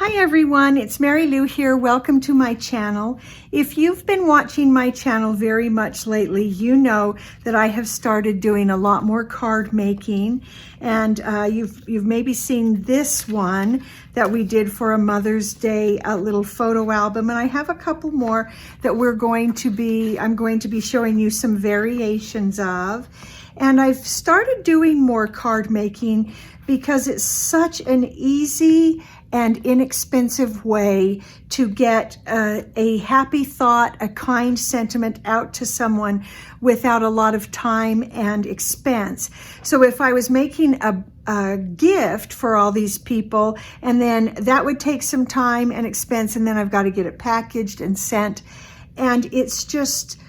Hi everyone, it's Mary Lou here. Welcome to my channel. If you've been watching my channel very much lately, you know that I have started doing a lot more card making, and you've maybe seen this one that we did for a Mother's Day, a little photo album, and I have a couple more that I'm going to be showing you some variations of. And I've started doing more card making because it's such an easy and inexpensive way to get a happy thought, a kind sentiment out to someone without a lot of time and expense. So if I was making a gift for all these people, and then that would take some time and expense, and then I've got to get it packaged and sent, and it's just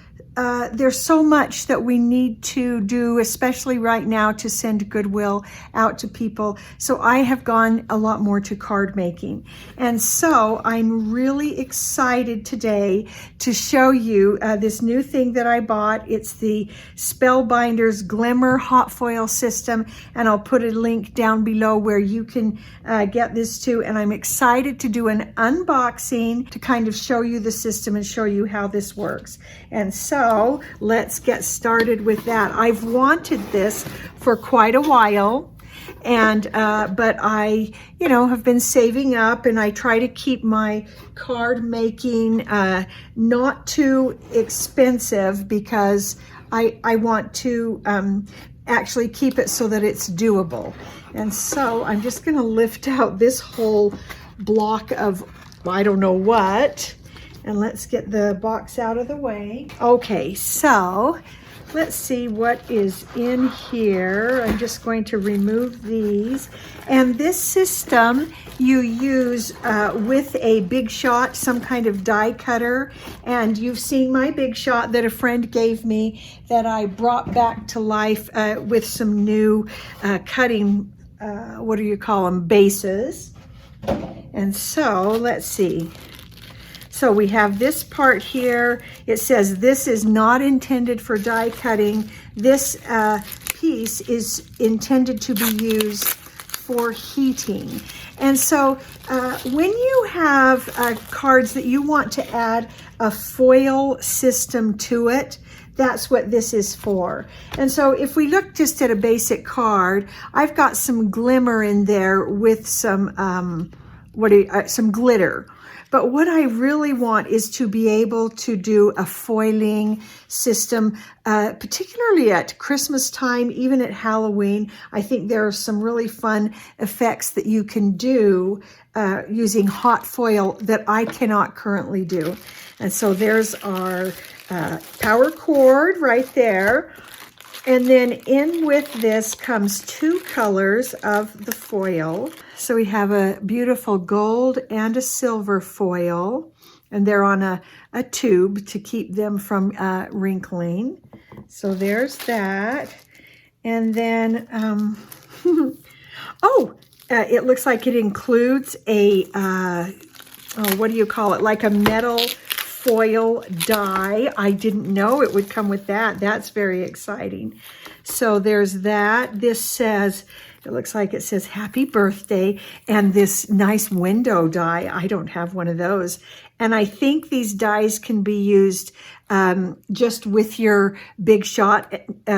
there's so much that we need to do, especially right now, to send goodwill out to people. So I have gone a lot more to card making. And so I'm really excited today to show you this new thing that I bought. It's the Spellbinders Glimmer hot foil system, and I'll put a link down below where you can get this too. And I'm excited to do an unboxing to kind of show you the system and show you how this works. And so let's get started with that. I've wanted this for quite a while, and but I have been saving up, and I try to keep my card making not too expensive because I want to actually keep it so that it's doable. And so I'm just going to lift out this whole block of I don't know what. And let's get the box out of the way. Okay, so let's see what is in here. I'm just going to remove these. And this system you use with a Big Shot, some kind of die cutter. And you've seen my Big Shot that a friend gave me that I brought back to life with some new cutting, what do you call them, bases. And so let's see. So we have this part here. It says this is not intended for die cutting. This piece is intended to be used for heating. And so when you have cards that you want to add a foil system to it, that's what this is for. And so if we look just at a basic card, I've got some glimmer in there with some some glitter. But what I really want is to be able to do a foiling system, particularly at Christmas time, even at Halloween. I think there are some really fun effects that you can do using hot foil that I cannot currently do. And so there's our power cord right there. And then in with this comes two colors of the foil. So we have a beautiful gold and a silver foil, and they're on a tube to keep them from wrinkling. So there's that. And then, it looks like it includes a, what do you call it? Like a metal foil die. I didn't know it would come with that. That's very exciting. So there's that. This says, it looks like it says happy birthday, and this nice window die. I don't have one of those. And I think these dies can be used just with your Big Shot,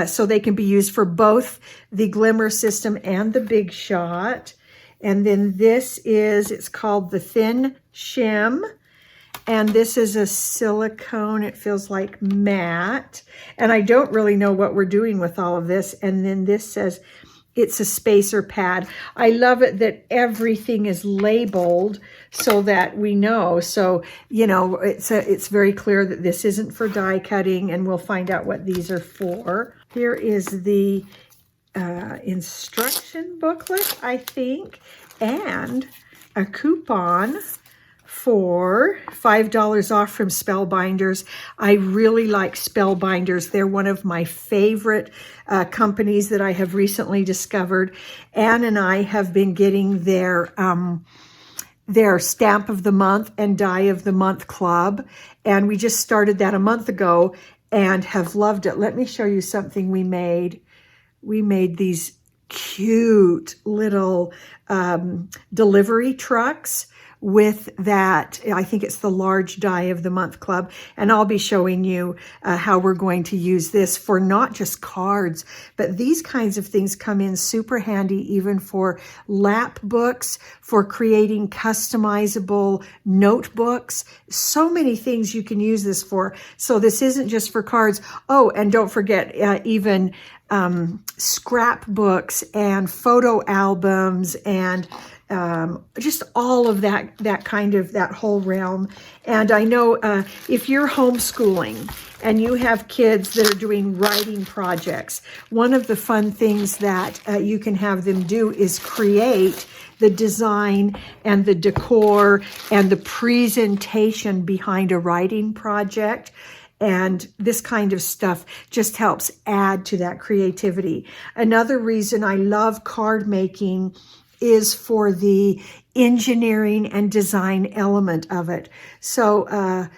so they can be used for both the Glimmer system and the Big Shot. And then this is, it's called the Thin Shim. And this is a silicone, it feels like matte. And I don't really know what we're doing with all of this. And then this says it's a spacer pad. I love it that everything is labeled so that we know. So, it's very clear that this isn't for die cutting, and we'll find out what these are for. Here is the instruction booklet, I think, and a coupon for $5 off from Spellbinders. I really like Spellbinders. They're one of my favorite companies that I have recently discovered. Anne and I have been getting their Stamp of the Month and Die of the Month club, and we just started that a month ago and have loved it. Let me show you something we made. We made these cute little delivery trucks with that. I think it's the large die of the month club, and I'll be showing you how we're going to use this for not just cards, but these kinds of things come in super handy even for lap books, for creating customizable notebooks. So many things you can use this for. So this isn't just for cards. Oh, and don't forget even scrapbooks and photo albums and just all of that kind of, that whole realm. And I know if you're homeschooling and you have kids that are doing writing projects, one of the fun things that you can have them do is create the design and the decor and the presentation behind a writing project. And this kind of stuff just helps add to that creativity. Another reason I love card making is for the engineering and design element of it. So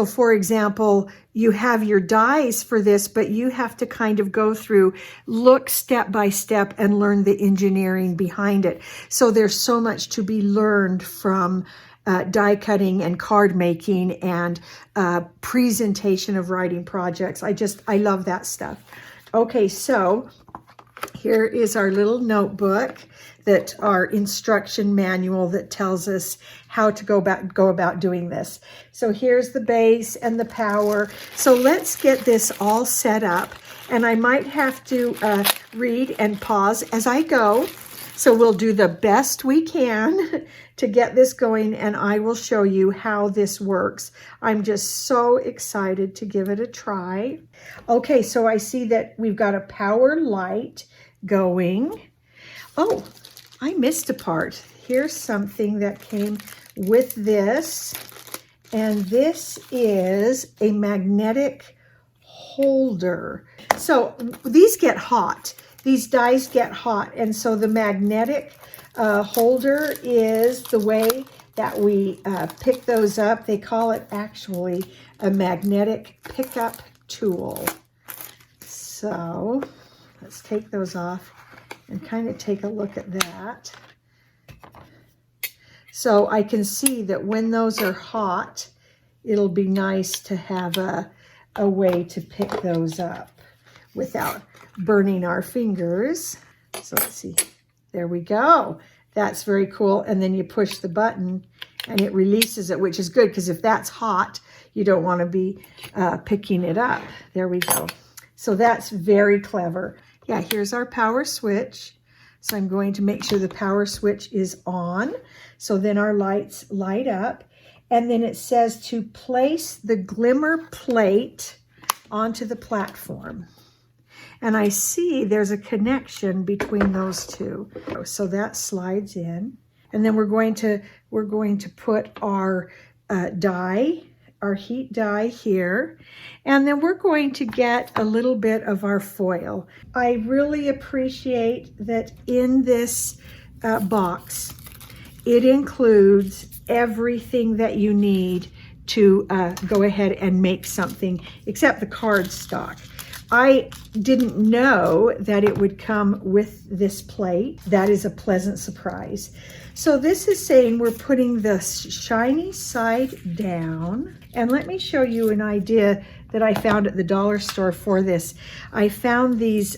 for example, you have your dies for this, but you have to kind of go through, look step by step and learn the engineering behind it. So there's so much to be learned from die cutting and card making and presentation of writing projects. I love that stuff. Okay, so here is our little notebook, that our instruction manual that tells us how to go about doing this. So here's the base and the power. So let's get this all set up, and I might have to read and pause as I go. So we'll do the best we can to get this going, and I will show you how this works. I'm just so excited to give it a try. Okay, so I see that we've got a power light going. Oh, I missed a part. Here's something that came with this, and this is a magnetic holder. So these get hot. These dies get hot, and so the magnetic holder is the way that we pick those up. They call it actually a magnetic pickup tool. So let's take those off and kind of take a look at that. So I can see that when those are hot, it'll be nice to have a way to pick those up without burning our fingers. So let's see, there we go. That's very cool. And then you push the button and it releases it, which is good because if that's hot, you don't want to be picking it up. There we go. So that's very clever. Yeah, here's our power switch. So I'm going to make sure the power switch is on. So then our lights light up. And then it says to place the glimmer plate onto the platform. And I see there's a connection between those two. So that slides in. And then we're going to put our die, our heat die here. And then we're going to get a little bit of our foil. I really appreciate that in this box, it includes everything that you need to go ahead and make something, except the cardstock. I didn't know that it would come with this plate. That is a pleasant surprise. So this is saying we're putting the shiny side down. And let me show you an idea that I found at the dollar store for this. I found these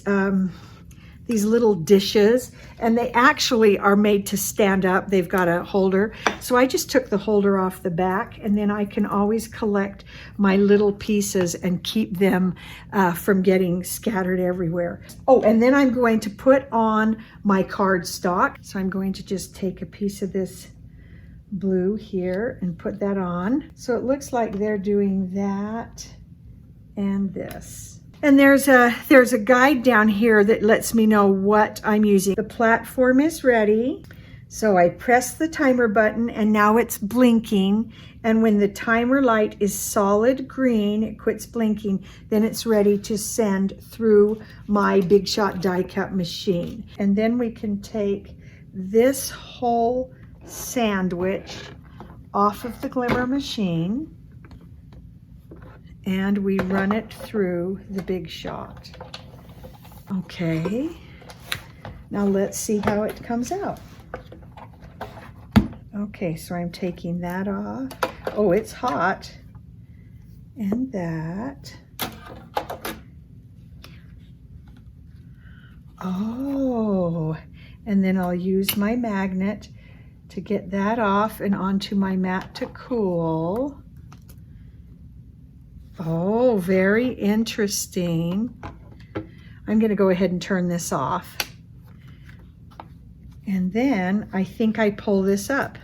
little dishes, and they actually are made to stand up. They've got a holder. So I just took the holder off the back, and then I can always collect my little pieces and keep them from getting scattered everywhere. Oh, and then I'm going to put on my cardstock. So I'm going to just take a piece of this blue here and put that on. So it looks like they're doing that and this. And there's a guide down here that lets me know what I'm using. The platform is ready. So I press the timer button and now it's blinking. And when the timer light is solid green, it quits blinking, then it's ready to send through my Big Shot die cut machine. And then we can take this whole sandwich off of the Glimmer machine, and we run it through the Big Shot. Okay, now let's see how it comes out. Okay, so I'm taking that off. Oh, it's hot. And that. Oh, and then I'll use my magnet to get that off and onto my mat to cool. Oh, very interesting. I'm going to go ahead and turn this off. And then I think I pull this up.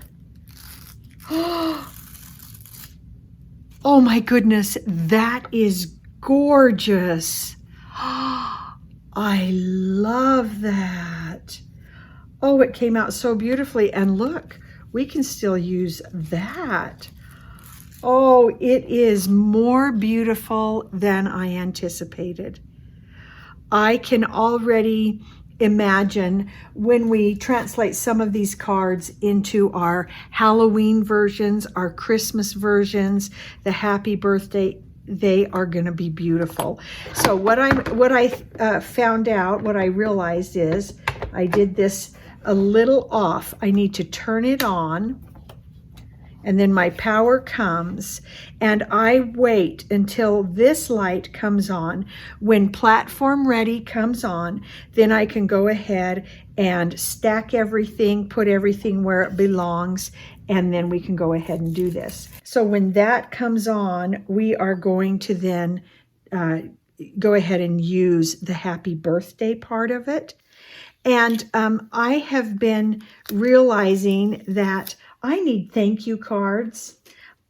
Oh my goodness, that is gorgeous. I love that. Oh, it came out so beautifully. And look, we can still use that. Oh, it is more beautiful than I anticipated. I can already imagine when we translate some of these cards into our Halloween versions, our Christmas versions, the happy birthday, they are going to be beautiful. So what I found out, what I realized is I did this a little off. I need to turn it on, and then my power comes, and I wait until this light comes on. When platform ready comes on, then I can go ahead and stack everything, put everything where it belongs, and then we can go ahead and do this. So when that comes on, we are going to then go ahead and use the happy birthday part of it. And I have been realizing that I need thank you cards.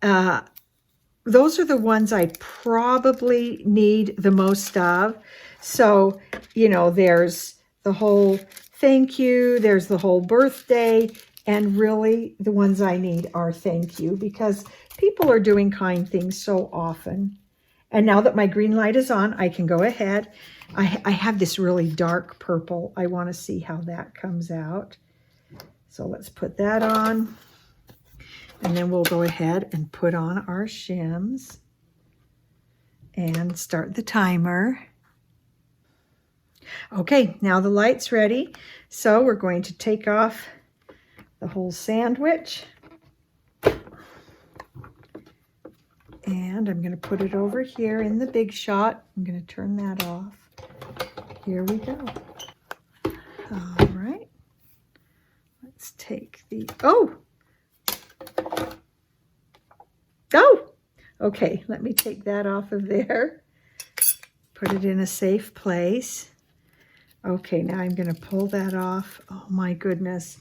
Those are the ones I probably need the most of. So, you know, there's the whole thank you, there's the whole birthday, and really the ones I need are thank you, because people are doing kind things so often. And now that my green light is on, I can go ahead. I have this really dark purple. I want to see how that comes out. So let's put that on. And then we'll go ahead and put on our shims and start the timer. Okay, now the light's ready. So we're going to take off the whole sandwich. And I'm going to put it over here in the big shot. I'm going to turn that off. Here we go. All right. Let's take the, oh! Okay, let me take that off of there. Put it in a safe place. Okay, now I'm going to pull that off. Oh my goodness.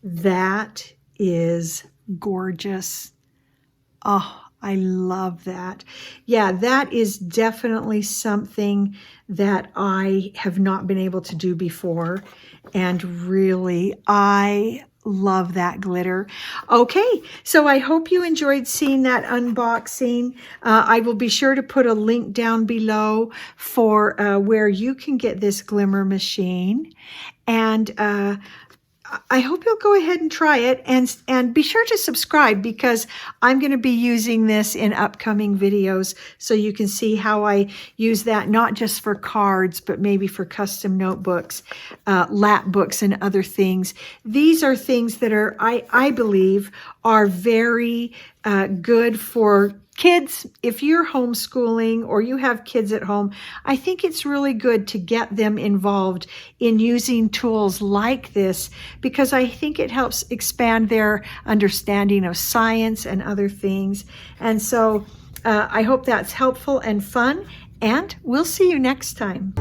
That is gorgeous. Oh, I love that. Yeah, that is definitely something that I have not been able to do before. And really, I love that glitter. Okay, so I hope you enjoyed seeing that unboxing. I will be sure to put a link down below for where you can get this glimmer machine. And I hope you'll go ahead and try it, and be sure to subscribe, because I'm going to be using this in upcoming videos so you can see how I use that, not just for cards, but maybe for custom notebooks, lap books, and other things. These are things that are, I believe, are very good for kids. If you're homeschooling or you have kids at home, I think it's really good to get them involved in using tools like this, because I think it helps expand their understanding of science and other things. And so I hope that's helpful and fun, and we'll see you next time.